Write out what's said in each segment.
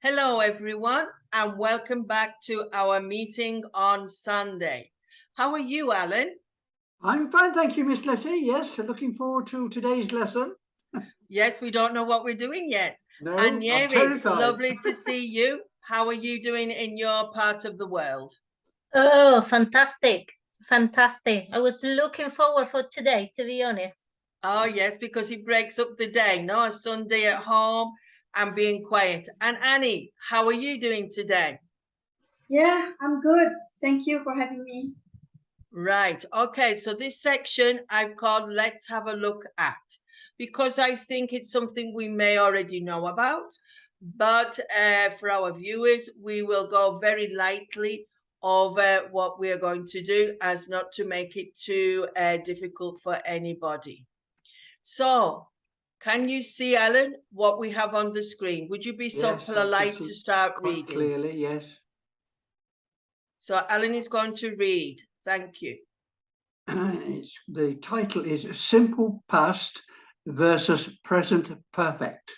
Hello, everyone, and welcome back to our meeting on Sunday. How are you, Alan? I'm fine, thank you, Miss Letty. Yes, looking forward to today's lesson. Yes, we don't know what we're doing yet. No, And I'm Nieves, terrified. lovely to see you. How are you doing in your part of the world? Oh, fantastic. Fantastic. I was looking forward for today, to be honest. Oh, yes, because it breaks up the day, no? A Sunday at home and being quiet. And Annie, how are you doing today? Yeah, I'm good. Thank you for having me. Right. Okay. So this section I've called Let's Have a Look At, because I think it's something we may already know about. But for our viewers, we will go very lightly over what we are going to do as not to make it too difficult for anybody. So can you see, Alan, what we have on the screen? Would you be so Yes, I can polite see to start quite reading? clearly, yes. So Alan is going to read. Thank you. The title is Simple Past versus Present Perfect.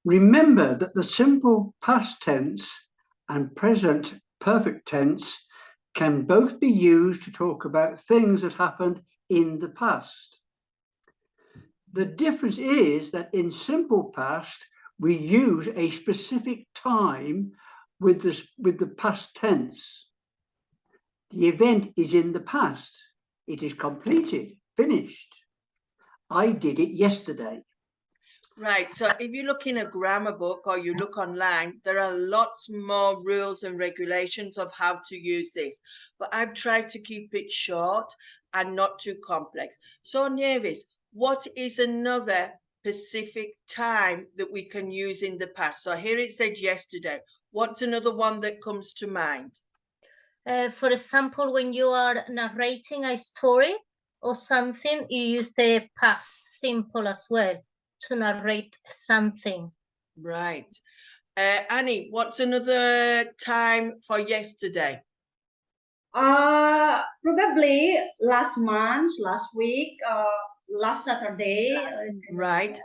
Remember that the simple past tense and present perfect tense can both be used to talk about things that happened in the past. The difference is that in simple past, we use a specific time with the past tense. The event is in the past. It is completed, finished. I did it yesterday. Right. So if you look in a grammar book or you look online, there are lots more rules and regulations of how to use this. But I've tried to keep it short and not too complex. So Nieves, what is another specific time that we can use in the past? So here it said yesterday. What's another one that comes to mind? For example, when you are narrating a story or something, you use the past simple as well to narrate something. Right. Annie, what's another time for yesterday? Probably last month, last week, last Saturday. Right.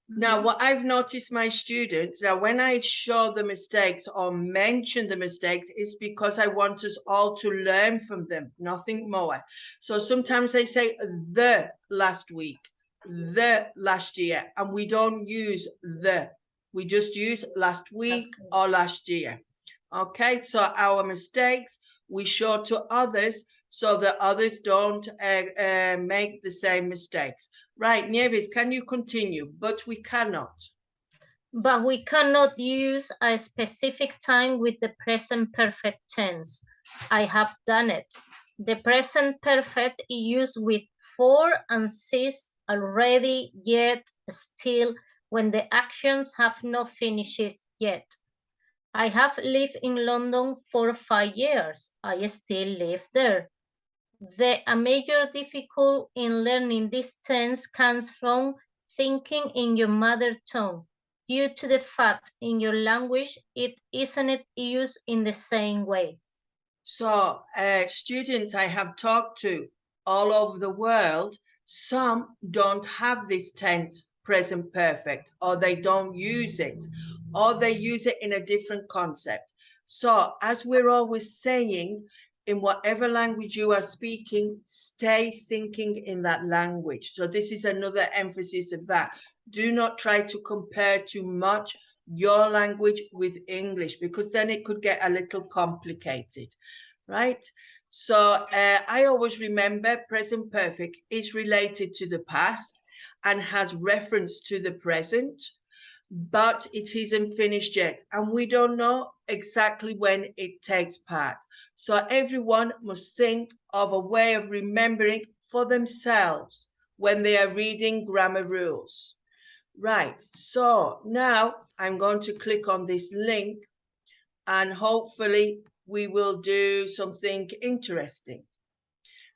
Now, what I've noticed my students, now when I show the mistakes or mention the mistakes, is because I want us all to learn from them, nothing more. So sometimes they say the last week, the last year, and we don't use the. We just use last week or last year. Okay, so our mistakes we show to others so that others don't make the same mistakes. Right, Nieves, can you continue? But we cannot. But we cannot use a specific time with the present perfect tense. I have done it. The present perfect is used with for and since, already, yet, still, when the actions have not finished yet. I have lived in London for 5 years. I still live there. A major difficulty in learning this tense comes from thinking in your mother tongue, due to the fact in your language it isn't used in the same way. So students I have talked to all over the world, some don't have this tense present perfect, or they don't use it, or they use it in a different concept. So as we're always saying, in whatever language you are speaking, stay thinking in that language. So this is another emphasis of that. Do not try to compare too much your language with English, because then it could get a little complicated, right? So I always remember present perfect is related to the past and has reference to the present, but it isn't finished yet, and we don't know exactly when it takes part. So everyone must think of a way of remembering for themselves when they are reading grammar rules. Right, so now I'm going to click on this link and hopefully we will do something interesting.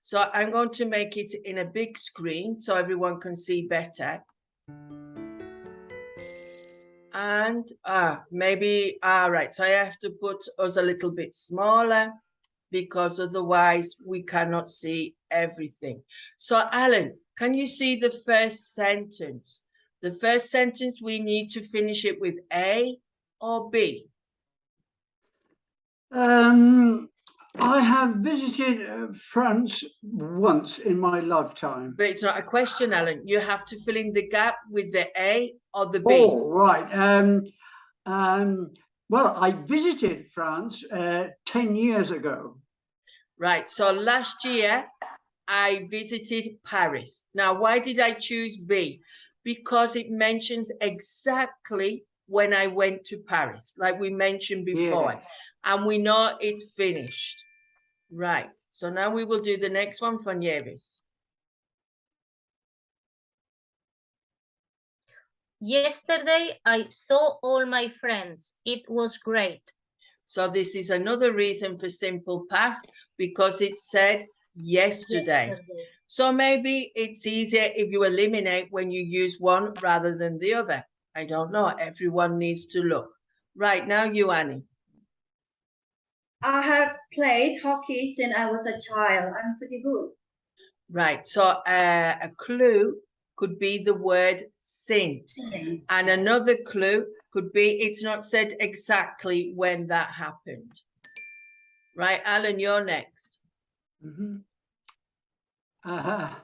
So I'm going to make it in a big screen so everyone can see better. And maybe, right, so I have to put us a little bit smaller because otherwise we cannot see everything. So Alan, can you see the first sentence? The first sentence, we need to finish it with A or B? I have visited France once in my lifetime. But it's not a question, Alan. You have to fill in the gap with the A or the B. Oh, right. Well, I visited France 10 years ago. Right. So last year, I visited Paris. Now, why did I choose B? Because it mentions exactly when I went to Paris, like we mentioned before. Yes. And we know it's finished. Right. So now we will do the next one for Nieves. Yesterday, I saw all my friends. It was great. So this is another reason for simple past, because it said yesterday. So maybe it's easier if you eliminate when you use one rather than the other. I don't know. Everyone needs to look. Right, now you, Annie. I have played hockey since I was a child. I'm pretty good. Right, so a clue could be the word since. And another clue could be it's not said exactly when that happened. Right, Alan, you're next. I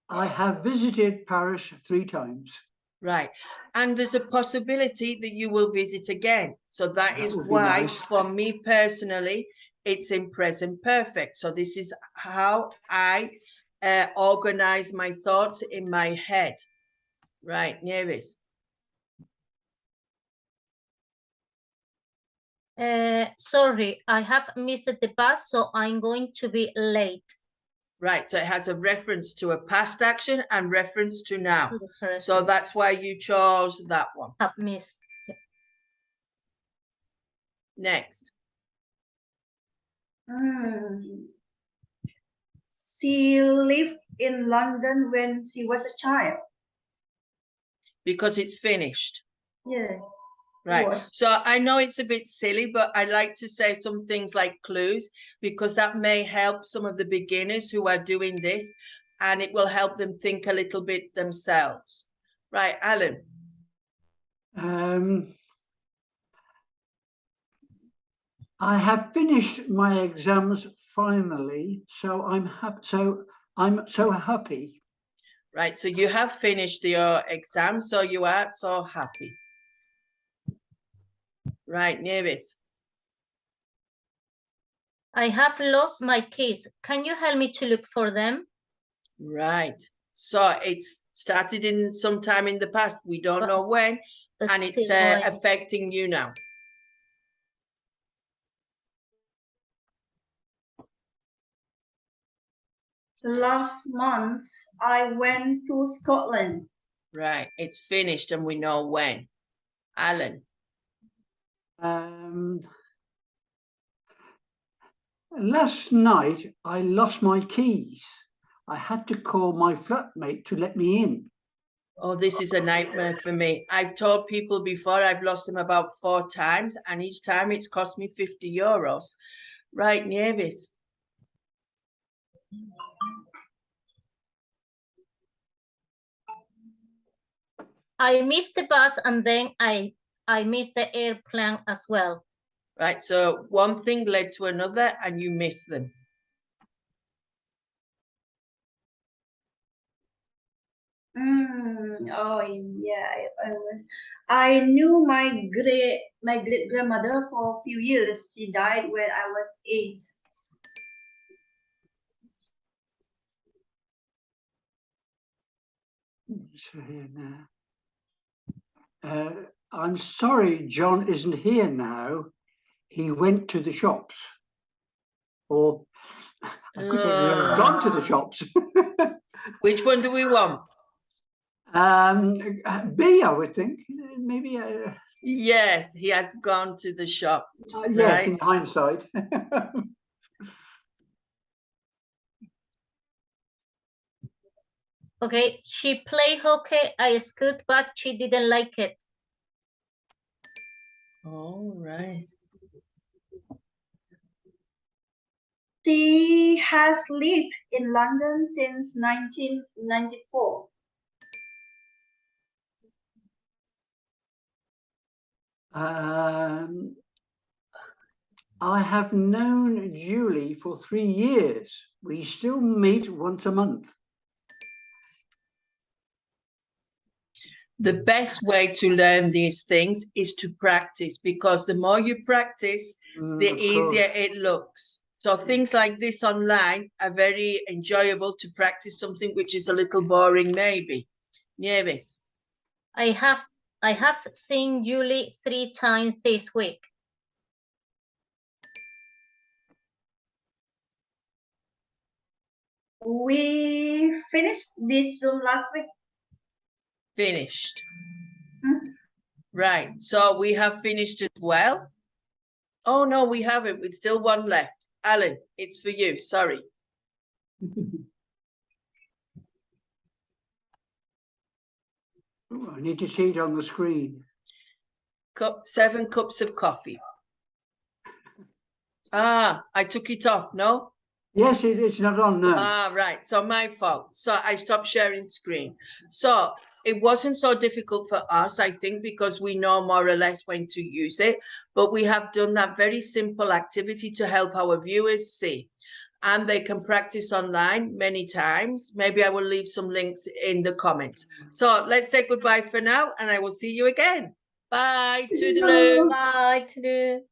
have visited Paris 3 times. Right, and there's a possibility that you will visit again. So that is why, nice. for me personally, it's in present perfect. So this is how I organize my thoughts in my head. Right, Nieves. Sorry, I have missed the bus, so I'm going to be late. Right, so it has a reference to a past action and reference to now. So that's why you chose that one. Have missed. Next. She lived in London when she was a child. Because it's finished. Yeah. Right. So I know it's a bit silly, but I like to say some things like clues, because that may help some of the beginners who are doing this, and it will help them think a little bit themselves. Right, Alan. I have finished my exams finally, so I'm so happy. Right, so you have finished your exam, so you are so happy. Right, Nieves. I have lost my keys. Can you help me to look for them? Right. So it's started in sometime in the past. We don't know when, and it's affecting you now. Last month, I went to Scotland. Right. It's finished and we know when. Alan. Last night, I lost my keys. I had to call my flatmate to let me in. Oh, this is a nightmare for me. I've told people before I've lost them about 4 times, and each time it's cost me €50. Right, Nieves. I missed the bus and then I missed the airplane as well. Right, so one thing led to another and you missed them. Oh yeah, I knew my great grandmother for a few years. She died when I was 8. I'm sorry, John isn't here now. He went to the shops. Or I could say he has gone to the shops. Which one do we want? B, I would think. Maybe. Yes, he has gone to the shops. Yes, right? In hindsight. Okay, she played hockey at school, but she didn't like it. All right. She has lived in London since 1994. I have known Julie for 3 years. We still meet once a month. The best way to learn these things is to practice, because the more you practice, the easier it looks. So things like this online are very enjoyable to practice something which is a little boring, maybe. Nieves. I have seen Julie 3 times this week. We finished this room last week. Finished. Right. So we have finished as well. Oh, no, we haven't. With still one left. Alan, it's for you. Sorry. I need to see it on the screen. 7 cups of coffee. Ah, I took it off, no? Yes, it's not on now. Ah, right. So my fault. So I stopped sharing screen. So it wasn't so difficult for us, I think, because we know more or less when to use it. But we have done that very simple activity to help our viewers see. And they can practice online many times. Maybe I will leave some links in the comments. So let's say goodbye for now, and I will see you again. Bye. Toodaloo. Bye. Toodaloo.